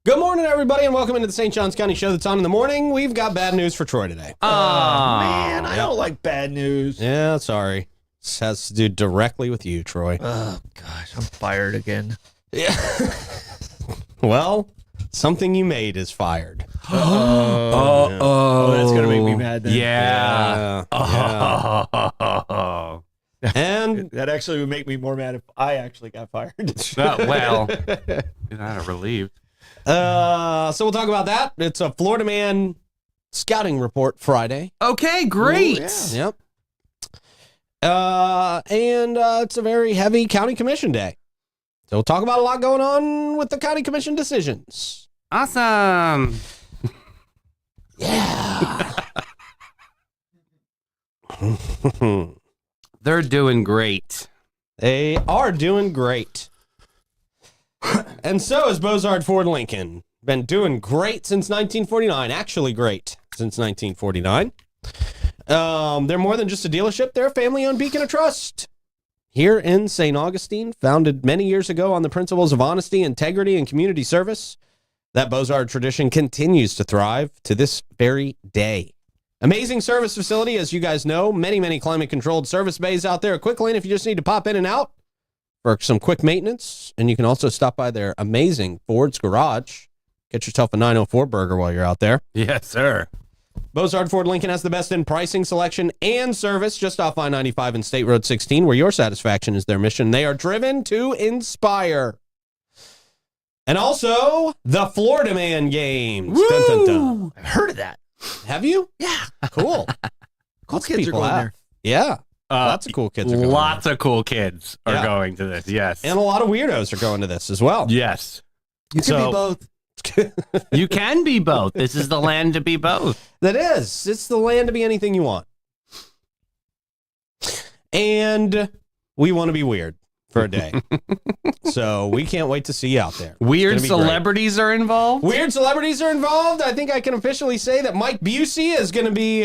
Good morning, everybody, and welcome into the St. Johns County Show that's on in the morning. We've got bad news for Troy today. Oh, man, I don't like bad news. Yeah, sorry. This has to do directly with you, Troy. Oh, gosh, I'm fired again. Yeah. Well, something you made is fired. Oh, that's going to make me mad then. Yeah. And that actually would make me more mad if I actually got fired. Well, you're not relieved. so we'll talk about that. It's a Florida Man scouting report Friday. Okay, great. Ooh, Yep. And it's a very heavy county commission day. So we'll talk about a lot going on with the county commission decisions. Awesome. Yeah. They're doing great. They are doing great. And so is Bozard Ford Lincoln. Been doing great since 1949. Actually great since 1949. They're more than just a dealership. They're a family-owned beacon of trust. Here in St. Augustine, founded many years ago on the principles of honesty, integrity, and community service, that Bozard tradition continues to thrive to this very day. Amazing service facility, as you guys know. Many, many climate-controlled service bays out there. A quick lane if you just need to pop in and out for some quick maintenance. And you can also stop by their amazing Ford's Garage. Get yourself a 904 burger while you're out there. Yes, sir. Bozard Ford Lincoln has the best in pricing, selection, and service just off I-95 and State Road 16, where your satisfaction is their mission. They are driven to inspire. And also, the Florida Man Games. Dun, dun, dun. I've heard of that. Have you? Yeah. Cool. Cool Lots of kids are people going have. there. Yeah. Lots of cool kids are going Lots of cool kids are Yeah. going to this. Yes. And a lot of weirdos are going to this as well. Yes. You can So- be both. You can be both. This is the land to be both. That is. It's the land to be anything you want. And we want to be weird for a day. So we can't wait to see you out there. Weird It's gonna be great. celebrities are involved. Weird celebrities are involved. I think I can officially say that Mike Busey is going to be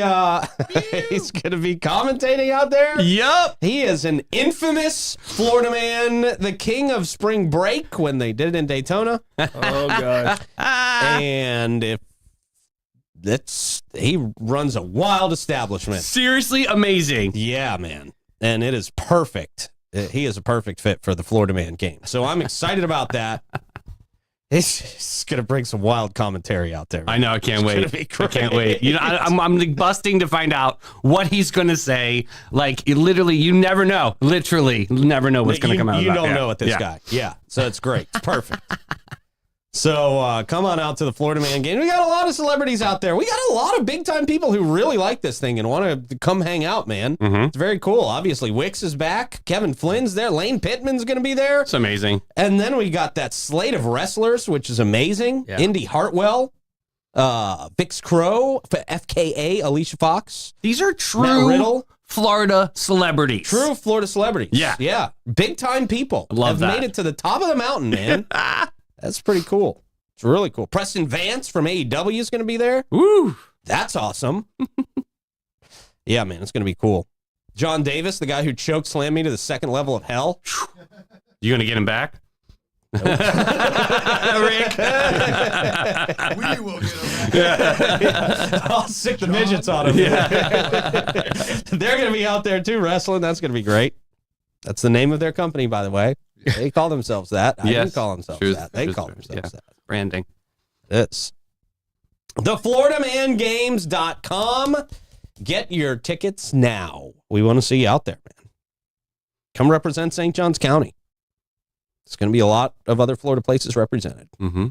he's going to be commentating out there. Yup. He is an infamous Florida man, the king of spring break when they did it in Daytona. Oh, gosh. And if he runs a wild establishment. Seriously amazing. Yeah, man. And it is perfect. He is a perfect fit for the Florida Man game. So I'm excited about that. It's going to bring some wild commentary out there. I know. I can't It's wait. gonna be I great. can't wait. You know, I'm like busting to find out what he's going to say. Like, literally, you never know. Literally, you never know what's going to come out. You of that. don't Yeah. know with this Yeah. guy. Yeah. So it's great. It's perfect. So come on out to the Florida Man game. We got a lot of celebrities out there. We got a lot of big time people who really like this thing and want to come hang out, man. Mm-hmm. It's very cool. Obviously, Wicks is back. Kevin Flynn's there. Lane Pittman's going to be there. It's amazing. And then we got that slate of wrestlers, which is amazing. Yeah. Indy Hartwell, Vix Crow, FKA, Alicia Fox, These are Matt true Riddle. Florida celebrities. True Florida celebrities. Yeah. Yeah. Big time people. Love have that. made it to the top of the mountain, man. That's pretty cool. It's really cool. Preston Vance from AEW is going to be there. Woo. That's awesome. Yeah, man. It's going to be cool. John Davis, the guy who choke slammed me to the second level of hell. You going to get him back? Rick. We will get them. I'll sick the midgets on him. Yeah. They're going to be out there too wrestling. That's going to be great. That's the name of their company, by the way. They call themselves that. I Yes. didn't call themselves Truth. that. They Truth. call themselves Yeah. that. Branding. It's thefloridamangames.com. Get your tickets now. We want to see you out there, man. Come represent St. Johns County. It's going to be a lot of other Florida places represented. Mm-hmm.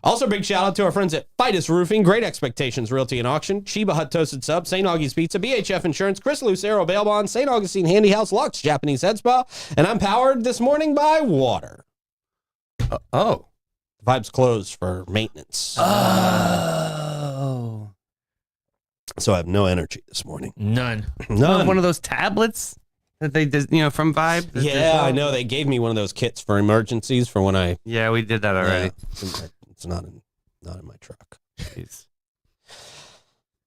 Also, big shout out to our friends at Fidus Roofing, Great Expectations Realty and Auction, Chiba Hut Toasted Sub, St. Augie's Pizza, BHF Insurance, Chris Lucero Bail Bond, St. Augustine Handy House, Lux Japanese Head Spa, and I'm powered this morning by water. Oh. Vibe's closed for maintenance, Oh. so I have no energy this morning. None. None. One of those tablets that they did, from Vibe. that Yeah, there's- I know. They gave me one of those kits for emergencies for when I. Yeah, we did that already. Yeah, it's not in my truck. Jeez.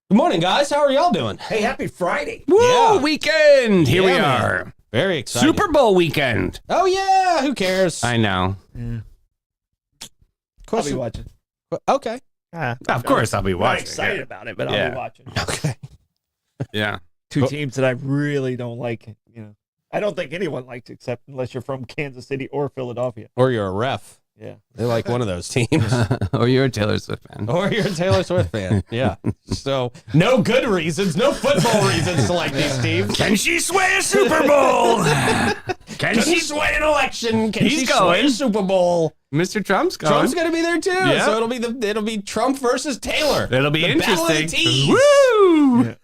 Good morning, guys. How are y'all doing? Hey, happy Friday. Woo! Yeah. Weekend. Here we Yeah, man. are. Very excited. Super Bowl weekend. Oh yeah. Who cares? I know. Yeah. I'll be Question. watching. Okay. Of course, I'll be I'm not watching. excited about it, but I'll Yeah. be watching. Okay. Yeah. Two teams that I really don't like. I don't think anyone likes except unless you're from Kansas City or Philadelphia. Or you're a ref. Yeah. They like one of those teams. Or you're a Taylor Swift fan. Or you're a Taylor Swift fan. Yeah. So no good reasons, no football reasons to like these teams. Can she sway a Super Bowl? Can she sway an election? Can He's she sway going. a Super Bowl? Mr. Trump's going. Trump's gonna be there too. Yeah. So it'll be Trump versus Taylor. It'll be The battle of the interesting. T's. Woo!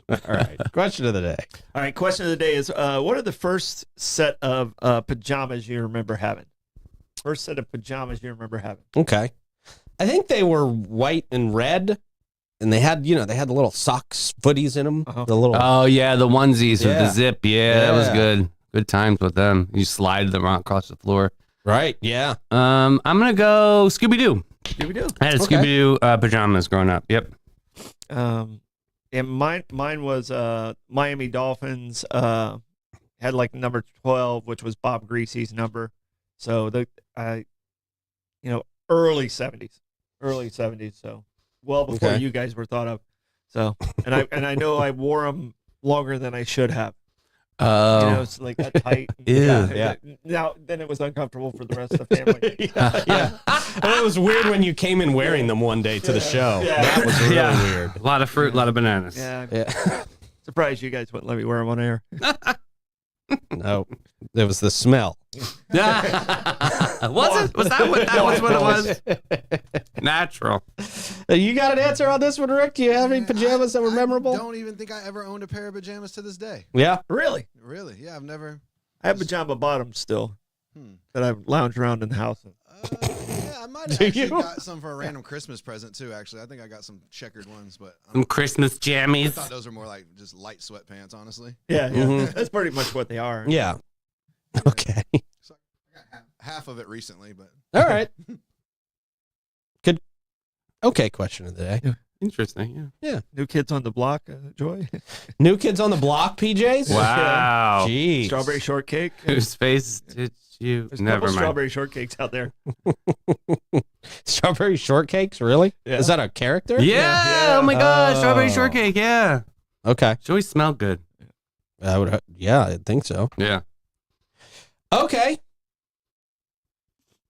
All right. Question of the day. All right. Question of the day is what are the first set of pajamas you remember having? First set of pajamas you remember having? Okay. I think they were white and red, and they had the little socks, footies in them. Uh-huh. The little. Oh yeah, the onesies with Yeah. the zip. Yeah, that was Yeah. good. Good times with them. You slide them across the floor. Right. Yeah. I'm gonna go Scooby Doo. Here we do. I had Okay. Scooby Doo pajamas growing up. Yep. And mine was Miami Dolphins. Had like number 12, which was Bob Greasy's number. So early 70s. So well before Okay. you guys were thought of. So and I know I wore them longer than I should have. Oh. It's like that tight. Ew. Yeah. Now then it was uncomfortable for the rest of the family. Yeah. And it was weird when you came in wearing them one day to the show. Yeah. That was really Yeah. weird. A lot of fruit, a lot of bananas. Yeah. Yeah. Surprised you guys wouldn't let me wear them on air. No. It was the smell. Was it? Was that what it was? Natural. You got an answer on this one, Rick? Do you have any Yeah, pajamas that were memorable? I don't even think I ever owned a pair of pajamas to this day. Yeah. Really? Really? Yeah, I've never. I have pajama bottoms still Hmm. that I lounge around in the house in. Yeah, I might have Do actually you? got some for a random Christmas present too. Actually, I think I got some checkered ones, but Some Christmas I jammies. thought those were more like just light sweatpants. Honestly, Yeah, Mhm. That's pretty much what they are. Yeah. Okay. so I got half of it recently, but All right. Good. Okay. Question of the day. Interesting. New Kids on the Block, Joy. New Kids on the Block, PJs? Yeah. Wow. Jeez. Strawberry shortcake. Whose face did you? There's a Never couple mind. strawberry shortcakes out there. Strawberry shortcakes? Really? Yeah. Is that a character? Yeah. Yeah. Oh my God. Strawberry Oh. shortcake. Yeah. Okay. She always smelled good. I would. Yeah, I think so. Yeah. Okay.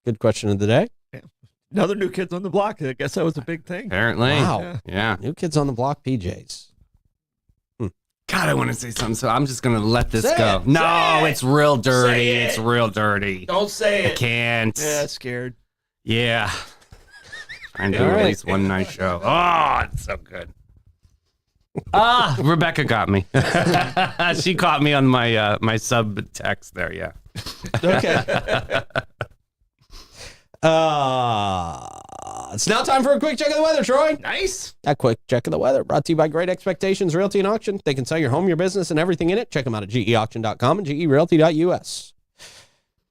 Good question of the day. Another New Kids on the Block. I guess that was a big thing. Apparently. Wow. Yeah. Yeah. New Kids on the Block, PJs. God, I want to say something, so I'm just gonna let this Say go. it. No, Say it. it's real dirty. Say it. It's real dirty. Don't say I it. can't. Yeah, scared. Yeah. Trying to do All at right. least one nice show. Oh, it's so good. Rebecca got me. She caught me on my my sub text there. Yeah. Okay. It's now time for a quick check of the weather, Troy. Nice. A quick check of the weather brought to you by Great Expectations Realty and Auction. They can sell your home, your business, and everything in it. Check them out at geauction.com and gerealty.us.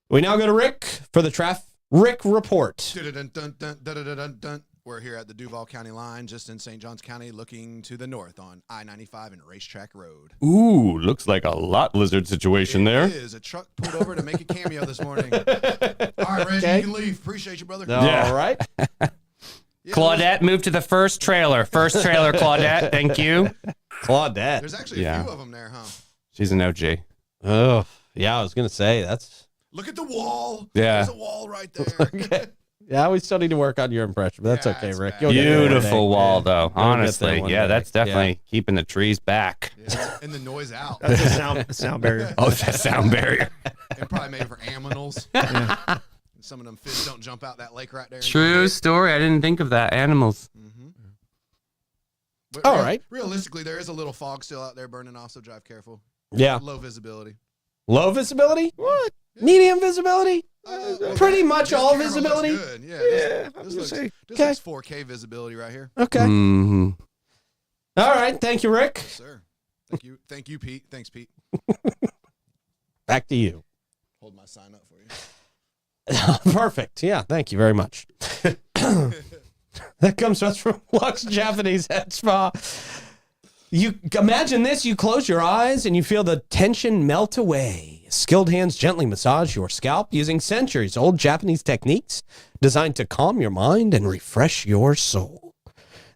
We now go to Rick for the Rick Report. Dun-dun-dun-dun-dun-dun-dun-dun. We're here at the Duval County line, just in St. Johns County, looking to the north on I-95 and Racetrack Road. Ooh, looks like a lot lizard situation It is. A truck pulled over to make a cameo this morning. All right, Reggie, Okay. you can leave. Appreciate you, brother. Yeah. All right. Yeah, Claudette, move to the first trailer. First trailer, Claudette. Thank you. Claudette. There's actually Yeah. a few of them there, huh? She's an OG. Oh, yeah, I was going to say that's. Look at the wall. Yeah. There's a wall right there. Okay. Yeah, we still need to work on your impression, but that's Yeah, okay, it's Rick. bad. You'll get there one Beautiful day. wall, though. You'll get there Honestly, one yeah, day. that's definitely keeping the trees back. Yeah, and the noise out. That's a sound barrier. Oh, that sound barrier. And probably made for aminals. Yeah. Some of them fish don't jump out that lake right there. True story. I didn't think of that. Animals. Mm-hmm. But All right. Realistically, there is a little fog still out there burning off, so drive careful. Yeah. Low visibility. Low visibility? What? Medium visibility? Pretty much this all camera looks visibility? good. Yeah, Yeah, I this was gonna looks, say. this Okay. looks 4K visibility right here. Okay. Mm-hmm. All right. Thank you, Rick. Yes, sir. Thank you, Pete. Thanks, Pete. Back to you. Hold my sign up for you. Perfect. Yeah. Thank you very much. That comes to us from Lux Japanese Head Spa. You imagine this, you close your eyes and you feel the tension melt away. Skilled hands gently massage your scalp using centuries old Japanese techniques designed to calm your mind and refresh your soul.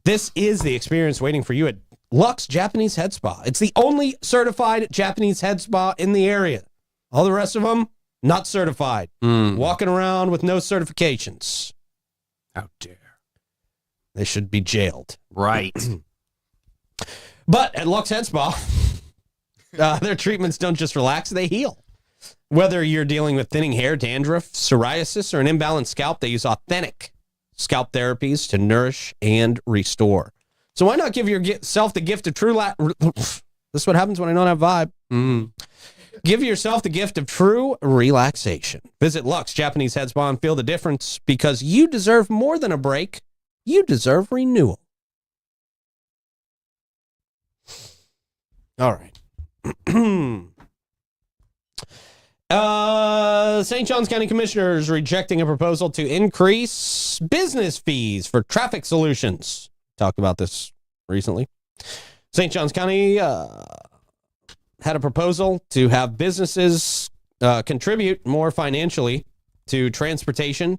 This is the experience waiting for you at Lux Japanese Head Spa. It's the only certified Japanese head spa in the area. All the rest of them, not certified. Walking around with no certifications. How dare. They should be jailed. Right. But at Lux Head Spa, their treatments don't just relax, they heal. Whether you're dealing with thinning hair, dandruff, psoriasis, or an imbalanced scalp, they use authentic scalp therapies to nourish and restore. So why not give yourself the gift of true... this is what happens when I don't have vibe. Mm. Give yourself the gift of true relaxation. Visit Lux Japanese Head Spa and feel the difference, because you deserve more than a break. You deserve renewal. All right. St. Johns County Commissioners rejecting a proposal to increase business fees for traffic solutions. Talked about this recently. St. Johns County had a proposal to have businesses contribute more financially to transportation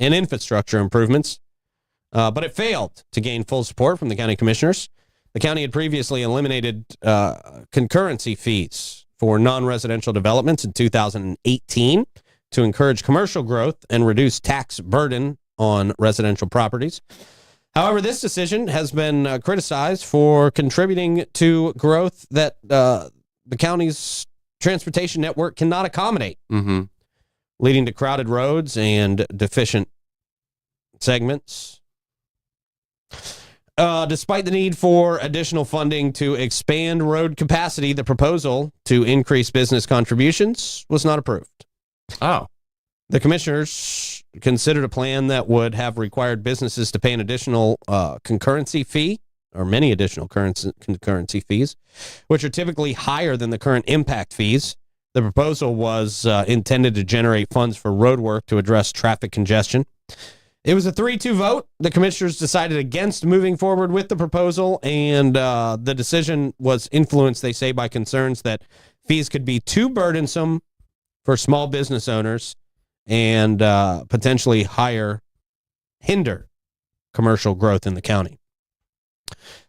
and infrastructure improvements, but it failed to gain full support from the county commissioners. The county had previously eliminated concurrency fees for non-residential developments in 2018 to encourage commercial growth and reduce tax burden on residential properties. However, this decision has been criticized for contributing to growth that the county's transportation network cannot accommodate, leading to crowded roads and deficient segments. Despite the need for additional funding to expand road capacity, the proposal to increase business contributions was not approved. Oh. The commissioners considered a plan that would have required businesses to pay an additional concurrency fee, or many additional concurrency fees, which are typically higher than the current impact fees. The proposal was intended to generate funds for road work to address traffic congestion. It was a 3-2 vote. The commissioners decided against moving forward with the proposal, and the decision was influenced, they say, by concerns that fees could be too burdensome for small business owners and potentially hinder commercial growth in the county.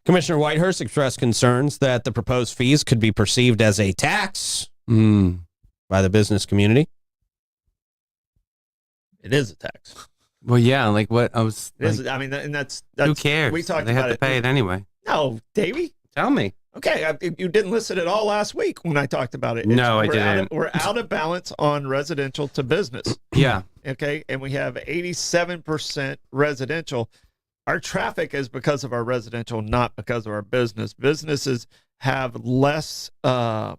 Commissioner Whitehurst expressed concerns that the proposed fees could be perceived as a tax by the business community. It is a tax. Well, yeah, like what I was. It is, Like, I mean, and that's who cares? We talked They about have to pay it anyway. No, Davey. Tell me. Okay, you didn't listen at all last week when I talked about it. No, I we're didn't. We're out of balance on residential to business. Yeah. Okay, and we have 87% residential. Our traffic is because of our residential, not because of our business. Businesses have less pressure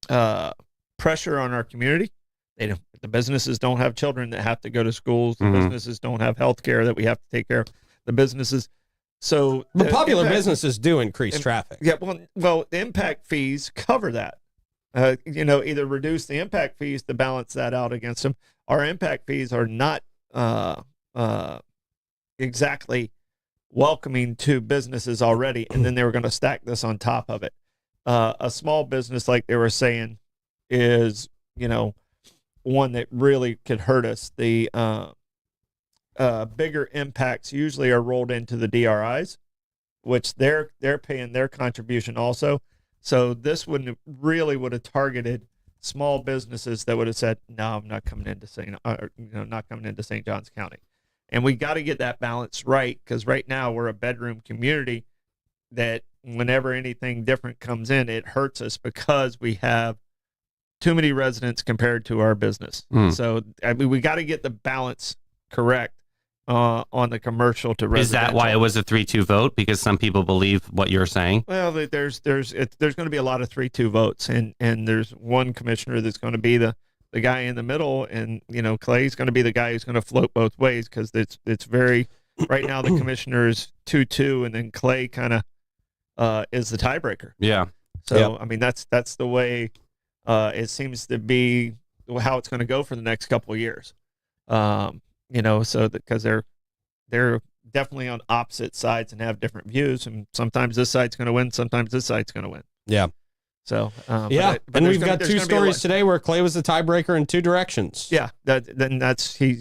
on our community. The businesses don't have children that have to go to schools. The businesses don't have health care that we have to take care of. The businesses. So But the popular impact- businesses do increase traffic. Yeah, well, the impact fees cover that. Either reduce the impact fees to balance that out against them. Our impact fees are not exactly welcoming to businesses already, and then they were going to stack this on top of it. A small business, like they were saying, is one that really could hurt us. The bigger impacts usually are rolled into the DRIs, which they're paying their contribution also. So this would have targeted small businesses that would have said, no, I'm not coming into not coming into St. Johns County. And we got to get that balance right, because right now we're a bedroom community that whenever anything different comes in, it hurts us because we have too many residents compared to our business. So I mean, we got to get the balance correct on the commercial to residential. Is that why it was a 3-2 vote? Because some people believe what you're saying? Well, there's going to be a lot of 3-2 votes, and there's one commissioner that's going to be the guy in the middle, and Clay's going to be the guy who's going to float both ways, because it's very right now the commissioner is 2-2, and then Clay kind of is the tiebreaker. Yeah. So I mean that's the way it seems to be how it's going to go for the next couple of years. So because they're definitely on opposite sides and have different views, and sometimes this side's going to win, sometimes this side's going to win. Yeah. So but and we've got two stories today where Clay was the tiebreaker in two directions. Yeah, that's he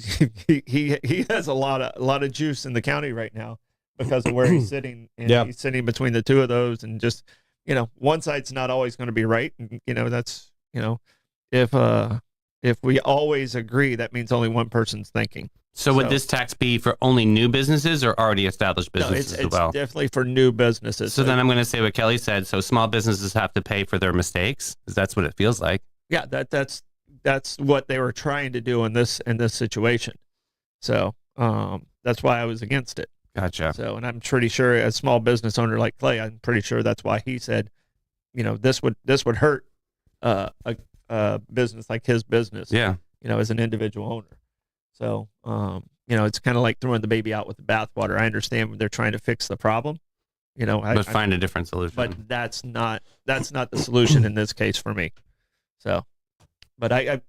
has a lot of juice in the county right now because of where he's sitting, and he's sitting between the two of those, and just one side's not always going to be right, and that's if we always agree, that means only one person's thinking. So would this tax be for only new businesses or already established businesses as well? It's definitely for new businesses. So then I'm going to say what Kelly said. So small businesses have to pay for their mistakes, because that's what it feels like. Yeah, that's what they were trying to do in this situation. So that's why I was against it. Gotcha. So, and I'm pretty sure a small business owner like Clay, I'm pretty sure that's why he said, this would hurt a business like his business. Yeah. As an individual owner. So, it's kind of like throwing the baby out with the bathwater. I understand when they're trying to fix the problem, but find a different solution. But that's not the solution in this case for me. So, but I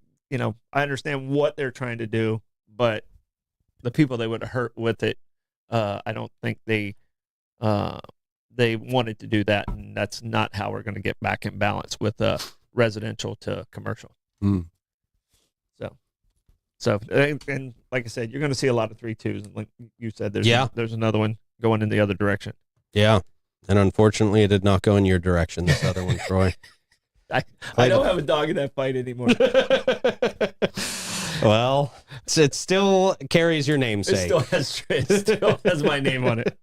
understand what they're trying to do, but the people they would have hurt with it, I don't think they wanted to do that, and that's not how we're going to get back in balance with residential to commercial. So, and like I said, you're going to see a lot of 3-2s, and like you said, there's another one going in the other direction. Yeah, and unfortunately, it did not go in your direction. This other one, Troy. I don't have a dog in that fight anymore. Well, it still carries your namesake. It still has my name on it.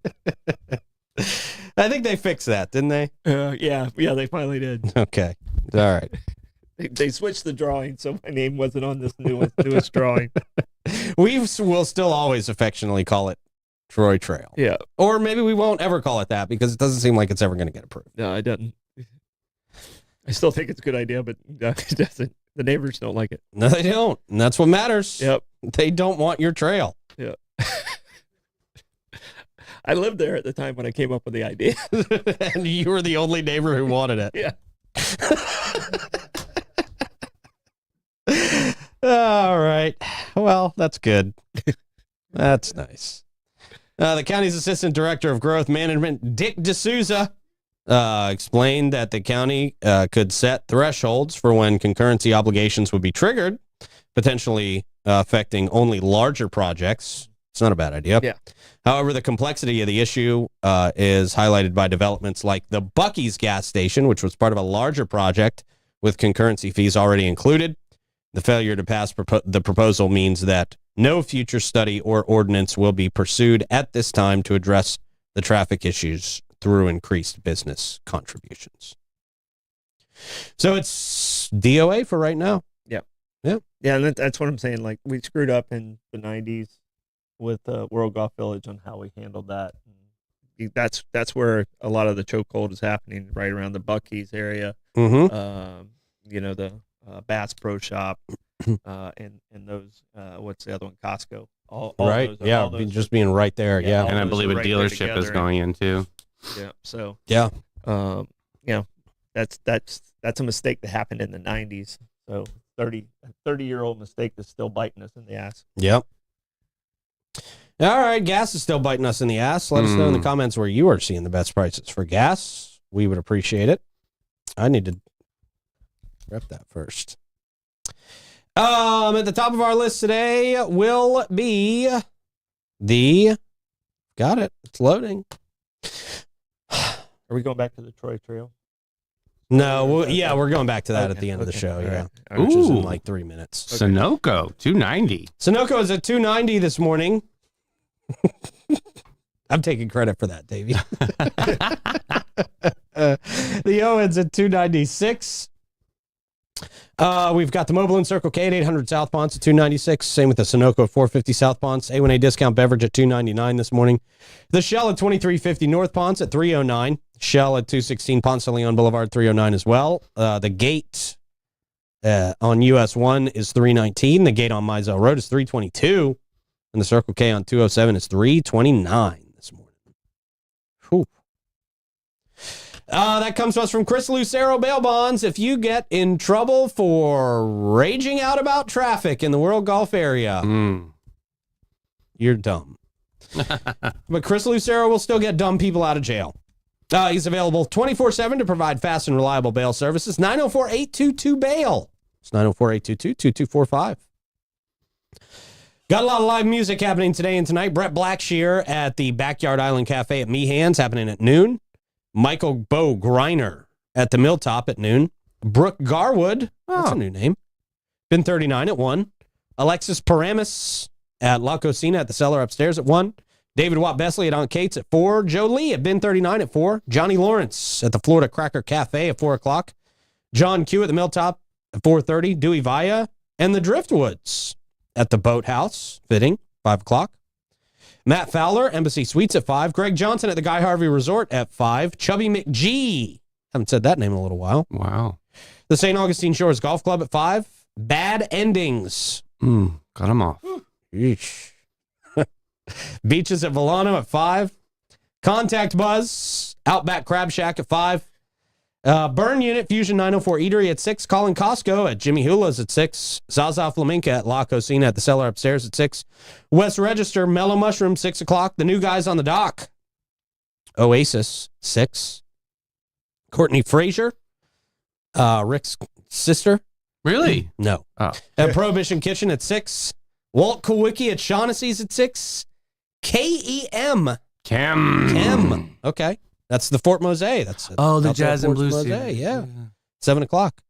I think they fixed that, didn't they? Yeah, they finally did. Okay, all right. They switched the drawing, so my name wasn't on this newest drawing. Will still always affectionately call it Troy Trail. Yeah. Or maybe we won't ever call it that, because it doesn't seem like it's ever going to get approved. No, it doesn't. I still think it's a good idea, but it doesn't. The neighbors don't like it. No, they don't. And that's what matters. Yep. They don't want your trail. Yeah. I lived there at the time when I came up with the idea. And you were the only neighbor who wanted it. Yeah. All right. Well, that's good. That's nice. The county's Assistant Director of Growth Management, Dick D'Souza, explained that the county could set thresholds for when concurrency obligations would be triggered, potentially affecting only larger projects. It's not a bad idea. Yeah. However, the complexity of the issue is highlighted by developments like the Buc-ee's gas station, which was part of a larger project with concurrency fees already included. The failure to pass the proposal means that no future study or ordinance will be pursued at this time to address the traffic issues through increased business contributions. So it's DOA for right now. Yeah. Yeah. Yeah, and that's what I'm saying. Like, we screwed up in the 90s with World Golf Village on how we handled that. That's where a lot of the chokehold is happening, right around the Buc-ee's area. Mm-hmm. The Bass Pro Shop, and those, what's the other one? Costco. All right. Those, just being right there. Yeah. And I believe a dealership is going in too. Yeah. So, yeah. That's a mistake that happened in the 90s. So 30-year-old mistake that's still biting us in the ass. Yep. All right. Gas is still biting us in the ass. Let us know in the comments where you are seeing the best prices for gas. We would appreciate it. I need to rep that first. At the top of our list today will be got it. It's loading. Are we going back to the Troy Trail? No, we're going back to that at Okay, the end of the okay, show. all Yeah, right. which is in Ooh. like 3 minutes. Sunoco, 290. Sunoco is at 290 this morning. I'm taking credit for that, Davey. The Owens at 296. We've got the Mobile and Circle K at 800 South Ponce at 296. Same with the Sunoco at 450 South Ponce. A1A discount beverage at 299 this morning. The Shell at 2350 North Ponce at 309. Shell at 216 Ponce de Leon Boulevard 309 as well. The gate on US 1 is 319. The gate on Mizell Road is 322. And the Circle K on 207 is 329 this morning. Whew. That comes to us from Chris Lucero Bail Bonds. If you get in trouble for raging out about traffic in the World Golf area, you're dumb. But Chris Lucero will still get dumb people out of jail. He's available 24/7 to provide fast and reliable bail services. 904-822-BAIL. It's 904-822-2245. Got a lot of live music happening today and tonight. Brett Blackshear at the Backyard Island Cafe at Meehan's happening at noon. Michael Bo Griner at the Milltop at noon. Brooke Garwood, that's a new name. Been 39 at 1. Alexis Paramus at La Cocina at the Cellar upstairs at 1. David Watt Besley at Aunt Kate's at 4. Joe Lee at Bin 39 at 4. Johnny Lawrence at the Florida Cracker Cafe at 4 o'clock. John Q at the Milltop at 4:30. Dewey Vaya and the Driftwoods at the Boathouse, fitting, 5 o'clock. Matt Fowler, Embassy Suites at 5. Greg Johnson at the Guy Harvey Resort at 5. Chubby McGee, haven't said that name in a little while. Wow. The St. Augustine Shores Golf Club at 5. Bad Endings. Cut him off. Yeesh. Beaches at Volano at 5. Contact Buzz, Outback Crab Shack at 5. Burn Unit, Fusion 904 Eatery at 6. Colin Costco at Jimmy Hula's at 6. Zaza Flamenca at La Cocina at the Cellar upstairs at 6. West Register, Mellow Mushroom, 6 o'clock. The New Guys on the Dock, Oasis, 6. Courtney Frazier, Rick's sister. Really? No. Oh. At Prohibition Kitchen at 6. Walt Kowicki at Shaughnessy's at 6. KEM. Chem. Okay. That's the Fort Mose. That's The out there at Jazz and Fort Blues. Mose, yeah. 7 o'clock.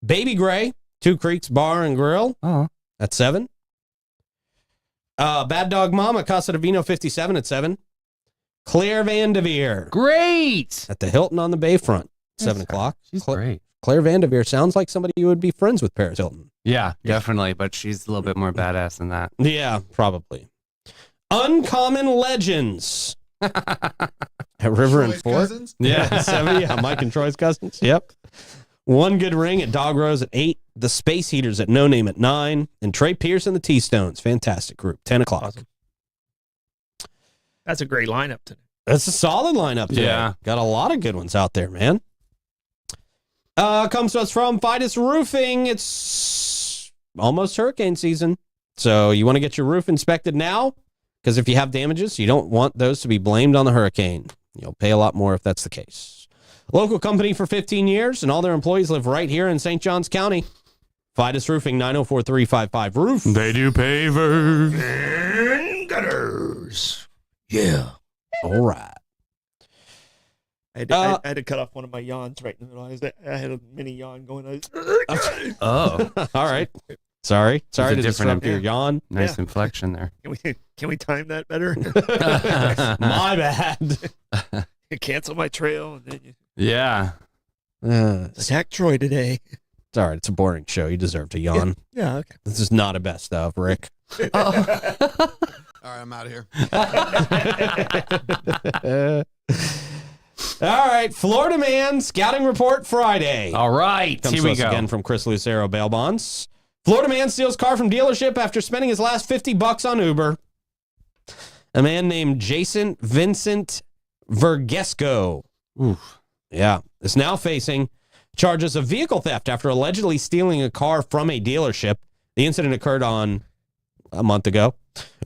Baby Gray, Two Creeks Bar and Grill Oh. at 7. Bad Dog Mama, Casa de Vino 57 at 7. Claire Vandeveer Great. at the Hilton on the Bayfront, 7 Yes, o'clock. She's great. Claire Vandeveer sounds like somebody you would be friends with, Paris Hilton. Yeah, definitely. But she's a little bit more badass than that. Yeah, probably. Uncommon Legends at River and Troy's Fort. cousins? Yeah, 7. Yeah, Mike and Troy's cousins. Yep. One Good Ring at Dog Rose at 8. The Space Heaters at No Name at 9. And Trey Pierce and the T-Stones. Fantastic group. 10 o'clock. Awesome. That's a great lineup today. That's a solid lineup today. Yeah. Got a lot of good ones out there, man. Comes to us from Fidus Roofing. It's almost hurricane season. So you want to get your roof inspected now? Because if you have damages, you don't want those to be blamed on the hurricane. You'll pay a lot more if that's the case. Local company for 15 years, and all their employees live right here in St. Johns County. Fidus Roofing, 904-355-ROOF. They do pavers. And gutters. Yeah. All right. I had to cut off one of my yawns right in the middle. I had a mini yawn going. Oh, All right. Sorry to different disrupt your yawn. nice Yeah. inflection there. Can we time that better? My bad. Cancel my trail and then you Yeah. attack Troy today. It's all right. It's a boring show. You deserve to yawn. Yeah. Okay. This is not a best of, Rick. All right, I'm out of here. All right. Florida Man Scouting Report Friday. All right. Comes Here to we us go. again from Chris Lucero Bail Bonds. Florida man steals car from dealership after spending his last $50 on Uber. A man named Jason Vincent Vergesco. Oof. Yeah. Is now facing charges of vehicle theft after allegedly stealing a car from a dealership. The incident occurred on a month ago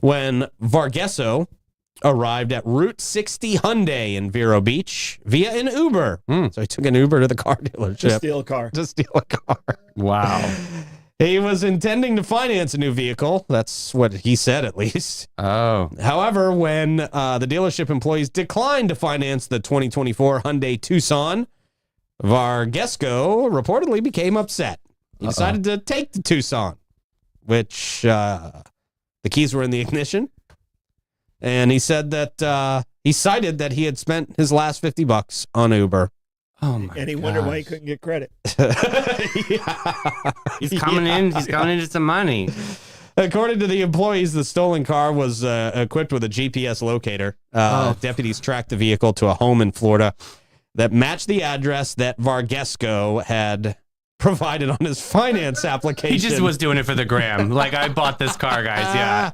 when Vargeso arrived at Route 60 Hyundai in Vero Beach via an Uber. So he took an Uber to the car dealership Just steal a car. to steal a car. Wow. He was intending to finance a new vehicle. That's what he said, at least. Oh. However, when the dealership employees declined to finance the 2024 Hyundai Tucson, Vargesco reportedly became upset. He decided to take the Tucson, which the keys were in the ignition. And he said that he cited that he had spent his last $50 on Uber. Oh my! And he wondered why he couldn't get credit. Yeah. He's coming in. He's coming into some money. According to the employees, the stolen car was equipped with a GPS locator. Deputies tracked the vehicle to a home in Florida that matched the address that Vargesco had provided on his finance application. He just was doing it for the gram. Like, I bought this car, guys. Yeah.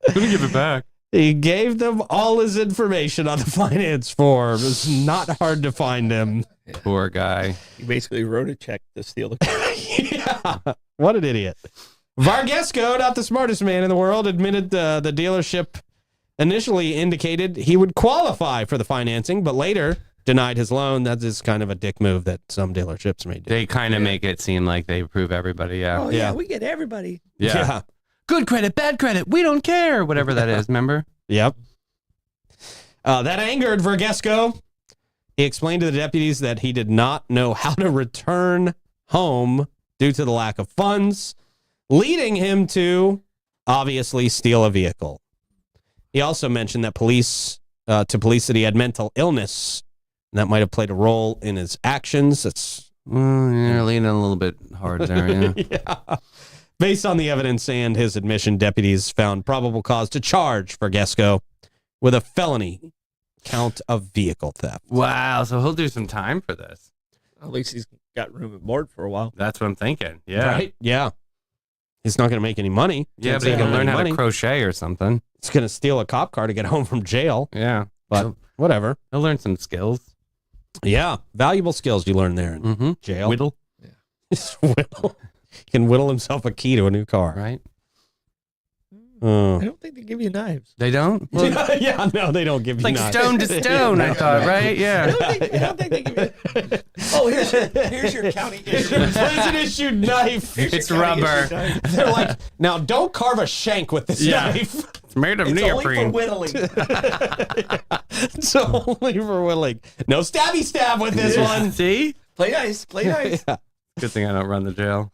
Couldn't give it back. He gave them all his information on the finance form. It was not hard to find him. Poor guy. He basically wrote a check to steal the car. Yeah. What an idiot. Vargesco, not the smartest man in the world, admitted the dealership initially indicated he would qualify for the financing, but later denied his loan. That is kind of a dick move that some dealerships may do. They kind of make it seem like they approve everybody. Yeah. Oh, Yeah. yeah, we get everybody. Yeah. Good credit, bad credit. We don't care. Whatever that is. Remember? Yep. That angered Vargesco. He explained to the deputies that he did not know how to return home due to the lack of funds, leading him to obviously steal a vehicle. He also mentioned that police that he had mental illness, and that might have played a role in his actions. That's You're leaning a little bit hard there. Yeah. yeah. Based on the evidence and his admission, deputies found probable cause to charge Vargesco with a felony count of vehicle theft. Wow. So he'll do some time for this. At least he's got room and board for a while. That's what I'm thinking. Yeah. Right? Yeah. He's not going to make any money. Yeah, Can't but he say can learn any how money. to crochet or something. He's going to steal a cop car to get home from jail, Yeah. but whatever. He'll learn some skills. Yeah. Valuable skills you learn there in Mm-hmm. jail. Whittle. Whittle. He can whittle himself a key to a new car. Right. I don't think they give you knives. They don't? Well, Yeah, no, they don't give you like knives. stone to stone, I thought, right? I Yeah. don't think they give you. Oh, here's your county issue. Prison issued knife. It's rubber. They're like, now don't carve a shank with this Yeah. knife. It's made of It's only for neoprene. whittling. It's only for whittling. No stabby stab with this one. See? Play nice. Play nice. Good thing I don't run the jail.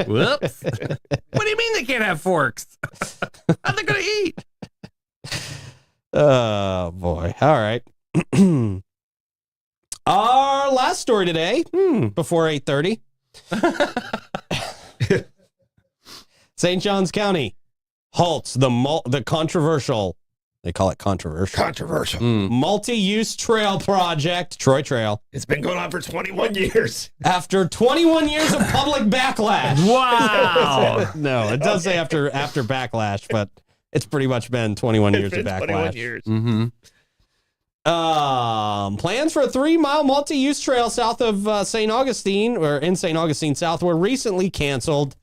Whoops. What do you mean they can't have forks? How are they going to eat? Oh, boy. All right. Our last story today, before 8:30. St. Johns County halts the controversial, they call it controversial, multi-use trail project, Troy Trail, It's been going on for 21 years. after 21 years of public backlash. Wow. No, it does say after backlash, but it's pretty much been 21 years of It's been 21 backlash. years. Mm-hmm. Plans for a 3-mile multi-use trail south of St. Augustine, or in St. Augustine South, were recently canceled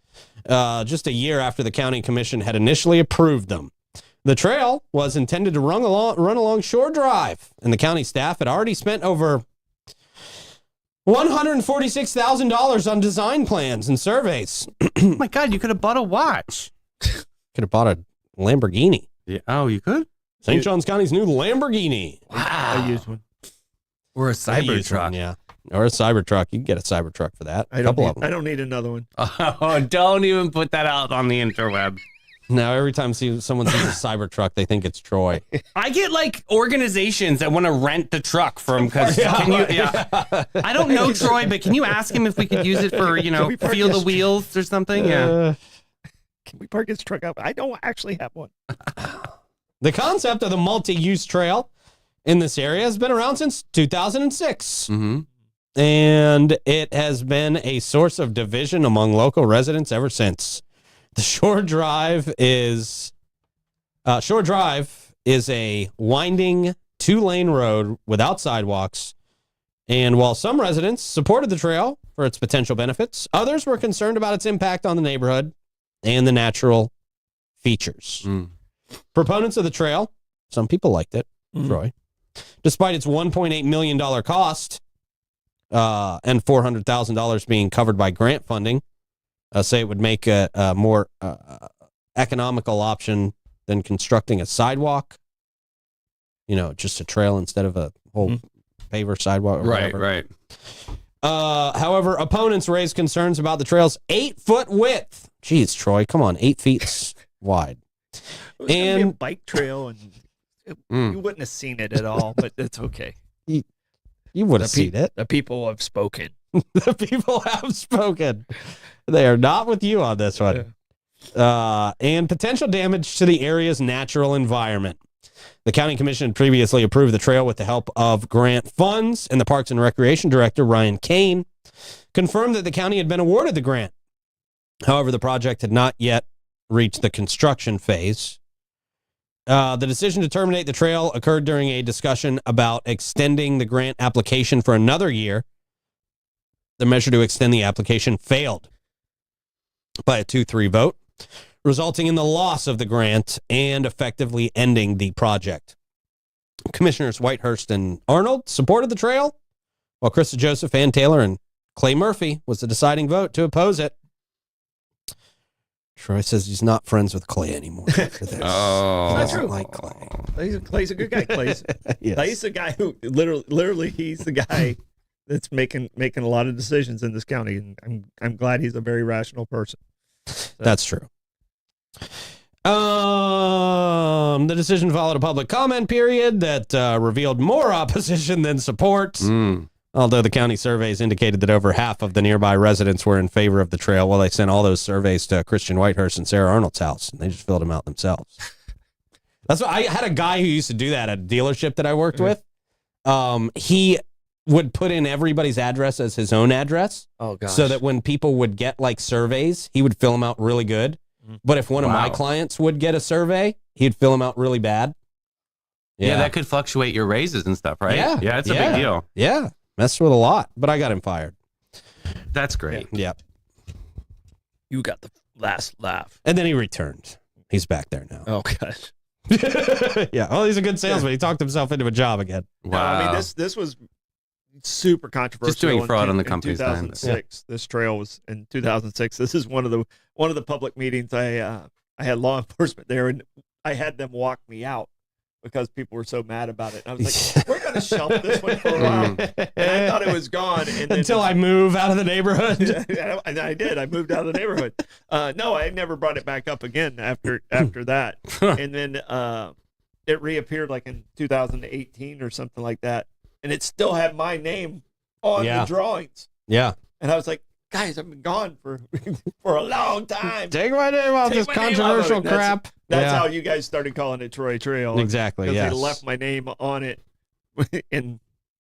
just a year after the county commission had initially approved them. The trail was intended to run along Shore Drive, and the county staff had already spent over $146,000 on design plans and surveys. Oh my God, you could have bought a watch. Could have bought a Lamborghini. Yeah. Oh, you could? St. Johns County's new Lamborghini. I used one. Or a I used one, yeah. Or a Cybertruck. You can get a Cybertruck for that. I Couple of them. don't need another one. Oh, don't even put that out on the interweb. Now, every time someone sees a Cybertruck, they think it's Troy. I get like organizations that want to rent the truck from because I don't know Troy, but can you ask him if we could use it for, we park feel the his- wheels or something? Yeah. Can we park his truck up? I don't actually have one. The concept of the multi-use trail in this area has been around since 2006. Mm-hmm. And it has been a source of division among local residents ever since. The Shore Drive is a winding 2-lane road without sidewalks. And while some residents supported the trail for its potential benefits, others were concerned about its impact on the neighborhood and the natural features. Mm. Proponents of the trail, some people liked it, Troy, despite its $1.8 million cost and $400,000 being covered by grant funding, say it would make a more economical option than constructing a sidewalk. You know, just a trail instead of a whole paver sidewalk. Or Right, whatever. right. However, opponents raised concerns about the trail's 8-foot width. Jeez, Troy, come on, 8 feet wide. It was gonna be a And- bike trail, and Mm. you wouldn't have seen it at all, but it's okay. You would have seen it. The people have spoken. The people have spoken. They are not with you on this one. And potential damage to the area's natural environment. The county commission previously approved the trail with the help of grant funds, and the Parks and Recreation Director, Ryan Kane, confirmed that the county had been awarded the grant. However, the project had not yet reached the construction phase. The decision to terminate the trail occurred during a discussion about extending the grant application for another year. The measure to extend the application failed by a 2-3 vote, resulting in the loss of the grant and effectively ending the project. Commissioners Whitehurst and Arnold supported the trail, while Krista Joseph, Ann Taylor, and Clay Murphy was the deciding vote to oppose it. Troy says he's not friends with Clay anymore. After this. Oh. He Not doesn't true. like Clay. Clay's a good guy. Clay's Yes. the guy who literally he's the guy that's making a lot of decisions in this county, and I'm glad he's a very rational person. That's true. The decision followed a public comment period that revealed more opposition than support. Although the county surveys indicated that over half of the nearby residents were in favor of the trail, well, they sent all those surveys to Christian Whitehurst and Sarah Arnold's house, and they just filled them out themselves. That's what I had a guy who used to do that at a dealership that I worked with. He would put in everybody's address as his own address. Oh gosh. So that when people would get like surveys, he would fill them out really good. But if one of my Wow. clients would get a survey, he'd fill them out really bad. Yeah, that could fluctuate your raises and stuff, right? Yeah. it's a Yeah. big deal. Yeah. Messed with a lot, but I got him fired. That's great. Yep. You got the last laugh. And then he returned. He's back there now. Oh gosh. Yeah. Oh, he's a good salesman. He talked himself into a job again. No, Wow. I mean this was super controversial. doing in fraud two- on the in company's dime. 2006. This trail was in 2006. This is one of the public meetings. I had law enforcement there, and I had them walk me out because people were so mad about it. And I was like, we're going to shelf this one for a while. And I thought it was gone. And then Until I move out of the neighborhood. and I did. I moved out of the neighborhood. No, I never brought it back up again after that. And then it reappeared like in 2018 or something like that. And it still had my name on Yeah. the drawings. Yeah. And I was like, guys, I've been gone for for a long time. Take my name off Take this my name off of controversial it. That's- crap. That's Yeah. how you guys started calling it Troy Trail. Exactly. Because Yes. they left my name on it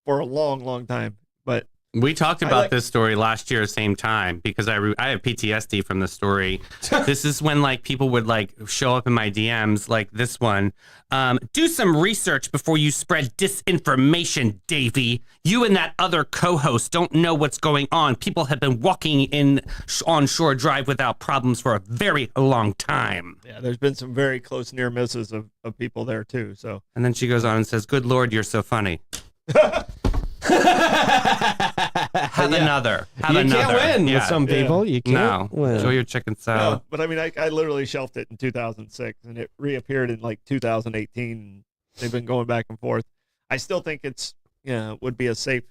for a long, long time. But We talked I about like- this story last year, same time, because I have PTSD from the story. This is when like people would like show up in my DMs, like this one. Do some research before you spread disinformation, Davey. You and that other co-host don't know what's going on. People have been walking in on Shore Drive without problems for a very long time. yeah, there's been some very close near misses of people there too. So And then she goes on and says, "Good Lord, you're so funny." Have another. Have You another. can't win Yeah. with some people. You No. can't win. Enjoy your chicken salad. no, but I mean, I literally shelved it in 2006, and it reappeared in like 2018. And they've been going back and forth. I still think it's would be a safe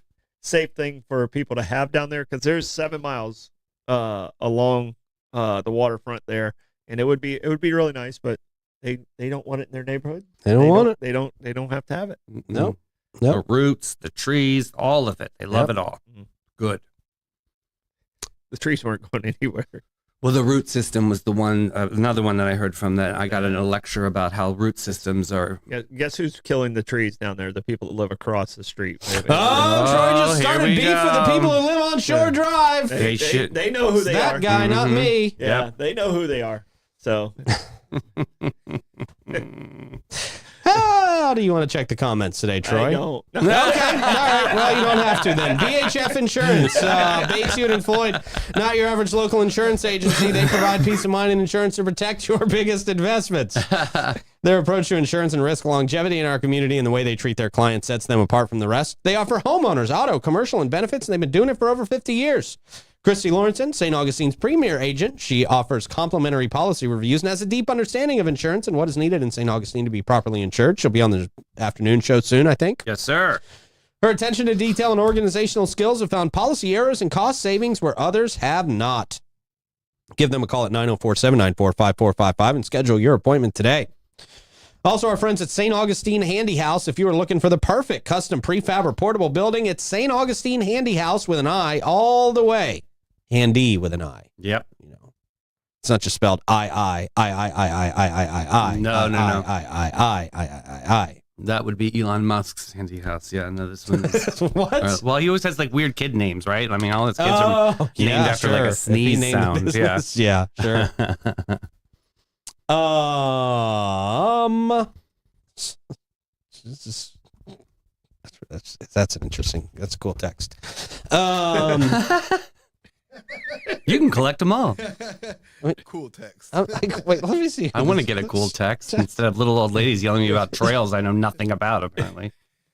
thing for people to have down there because there's 7 miles along the waterfront there, and it would be really nice, but they don't want it in their neighborhood. They don't want it. They don't have to have it. Nope. The roots, the trees, all of it. They love Yep. it all. Mhm. Good. The trees weren't going anywhere. Well, the root system was the one, another one that I heard from that I got in a lecture about how root systems are. Guess who's killing the trees down there? The people that live across the street. Oh, Troy just here started we beef with the go. people who live on Shore Drive. They should- They know who It's they that are. guy, not Mhm. me. Yeah, Yep. they know who they are. So How do you want to check the comments today, Troy? I don't. Okay, all right. Well, you don't have to then. VHF Insurance, Bates, Hewitt, and Floyd, not your average local insurance agency. They provide peace of mind and insurance to protect your biggest investments. Their approach to insurance and risk longevity in our community and the way they treat their clients sets them apart from the rest. They offer homeowners, auto, commercial, and benefits, and they've been doing it for over 50 years. Christy Lawrenson, St. Augustine's premier agent. She offers complimentary policy reviews and has a deep understanding of insurance and what is needed in St. Augustine to be properly insured. She'll be on the afternoon show soon, I think. Yes, sir. Her attention to detail and organizational skills have found policy errors and cost savings where others have not. Give them a call at 904-794-5455 and schedule your appointment today. Also, our friends at St. Augustine Handy House. If you are looking for the perfect custom prefab or portable building, it's St. Augustine Handy House with an I all the way. Handy with an I. Yep. You know, it's not just spelled I. No. That would be Elon Musk's handy house. Yeah, no, this one is. What? Well, he always has like weird kid names, right? I mean, all his kids are named after like a If he sneeze named the sound. Yeah. business, yeah, sure. This is that's an interesting. That's a cool text. You can collect them all. Cool text. Wait, let me see. I want to get a cool text instead of little old ladies yelling at me about trails I know nothing about, apparently.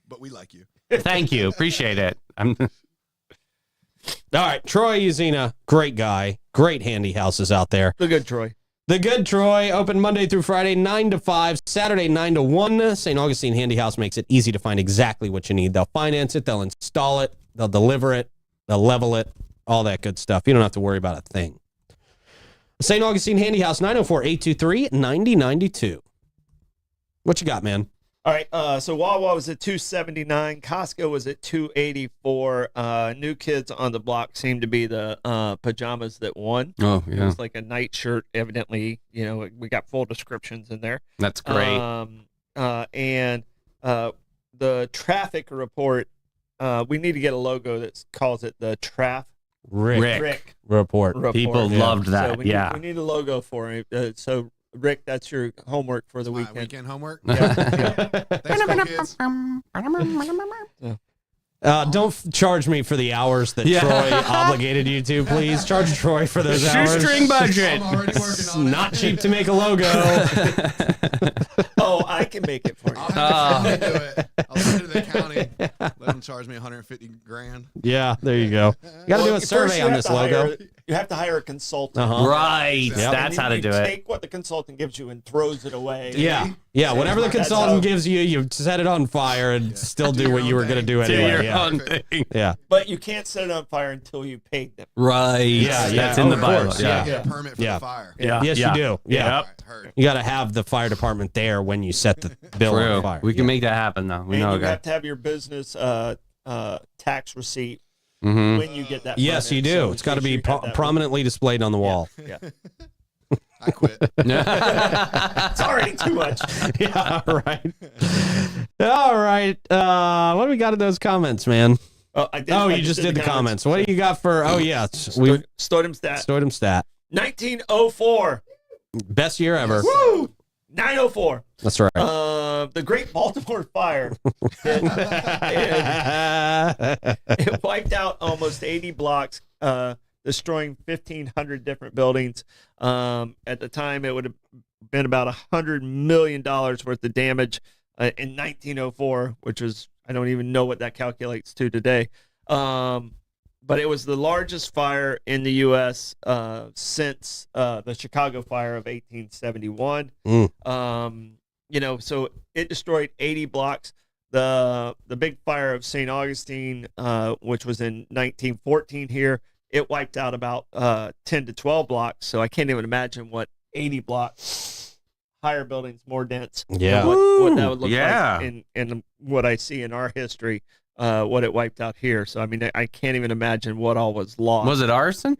But we like you. Thank you. Appreciate it. All right, Troy Uzina, great guy, great handy houses out there. The good Troy. The Good Troy, open Monday through Friday, 9 to 5, Saturday, 9 to 1. St. Augustine Handy House makes it easy to find exactly what you need. They'll finance it, they'll install it, they'll deliver it, they'll level it, all that good stuff. You don't have to worry about a thing. St. Augustine Handy House, 904-823-9092. What you got, man? All right, so Wawa was at $279, Costco was at $284. New Kids on the Block seemed to be the pajamas that won. Oh, It yeah. was like a night shirt, evidently. You know, we got full descriptions in there. That's great. And the traffic report, we need to get a logo that calls it the Rick. Report. People Yeah. loved that. So we yeah. need a logo for it. So, Rick, that's your homework for the My weekend. weekend homework. Yeah. Thanks, cool kids. Don't charge me for the hours that Yeah. Troy obligated you to, please. Charge Troy for those hours. Shoestring budget. I'm already working It's on it. not cheap to make a logo. Oh, I can make it for you. I'll have to do it. I'll send it to the county. Let them charge me $150,000. Yeah, there you go. You got to do a First survey you on have this to logo. hire- you have to hire a consultant. Uh-huh. Right. Yep. That's how to do it. Take what the consultant gives you and throws it away. Yeah, yeah. Whatever the That's consultant how- gives you, you set it on fire and still do Do what your you were own going to thing. do Do anyway. your Yeah, own thing. yeah. But you can't set it on fire until you paid them. Right. Yeah, That's yeah, in the of Bible. course, Yeah. yeah. Get a permit for Yeah. the fire. Yeah. Yes, yeah. you do. Yeah. Yep. All right, heard. You got to have the fire department there when you set the bill on True. fire. We can make that happen, though. We and know a you guy. have to have your business tax receipt Mm-hmm. when you get that. Yes, permit. you So do. in It's got to case be you have that- prominently displayed on the wall. Yeah. I quit. It's already too much. Yeah, right. All right. What do we got in those comments, man? Oh, I did, Oh, I you just did the comments. What do you got for? Oh, yeah. We Stodem stat. Stodem stat. 1904. Best year ever. Woo! 904. That's right. The Great Baltimore Fire. It wiped out almost 80 blocks, destroying 1,500 different buildings. At the time, it would have been about $100 million worth of damage in 1904, which was, I don't even know what that calculates to today. But it was the largest fire in the U.S. Since the Chicago fire of 1871. You know, so it destroyed 80 blocks. The big fire of St. Augustine, which was in 1914 here, it wiped out about 10 to 12 blocks. So I can't even imagine what 80 blocks, higher buildings, more dense. Yeah. What that would look Yeah. like in what I see in our history, what it wiped out here. So, I mean, I can't even imagine what all was lost. Was it arson?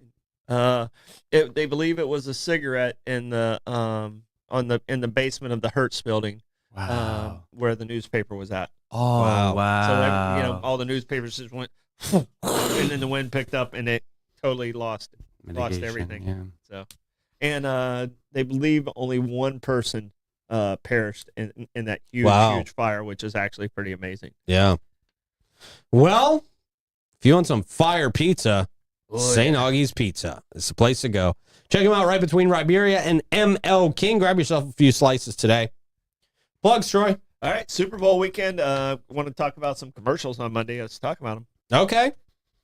They believe it was a cigarette in the in the basement of the Hertz building, where the newspaper was at. Oh, wow. So you know, all the newspapers just went, and then the wind picked up, and it totally lost Mitigation, everything. Yeah. So, and they believe only one person perished in that huge fire, which is actually pretty amazing. Yeah. Well, if you want some fire pizza, St. Augie's Pizza is the place to go. Check them out right between Riberia and ML King. Grab yourself a few slices today. Plugs, Troy. All right, Super Bowl weekend. Want to talk about some commercials on Monday? Let's talk about them. Okay.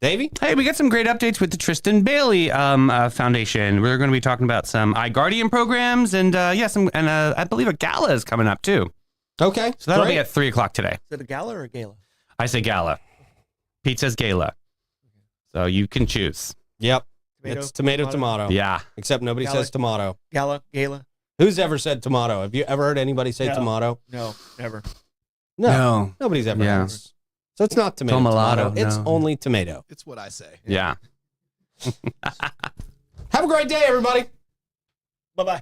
Davey? Hey, we got some great updates with the Tristan Bailey Foundation. We're going to be talking about some iGuardian programs and I believe a gala is coming up too. Okay. So that'll great. be at 3:00 today. Is it a gala or a gala? I say gala. Pete says gala. So you can choose. Yep. It's tomato. Yeah. Except nobody Gala. says tomato. Gala. Who's ever said tomato? Have you ever heard anybody say No. tomato? No, never. No. Nobody's ever Yeah. asked. So it's not tomato. Tomalato, Tomato. It's no. only tomato. It's what I say. Yeah. Have a great day, everybody. Bye-bye.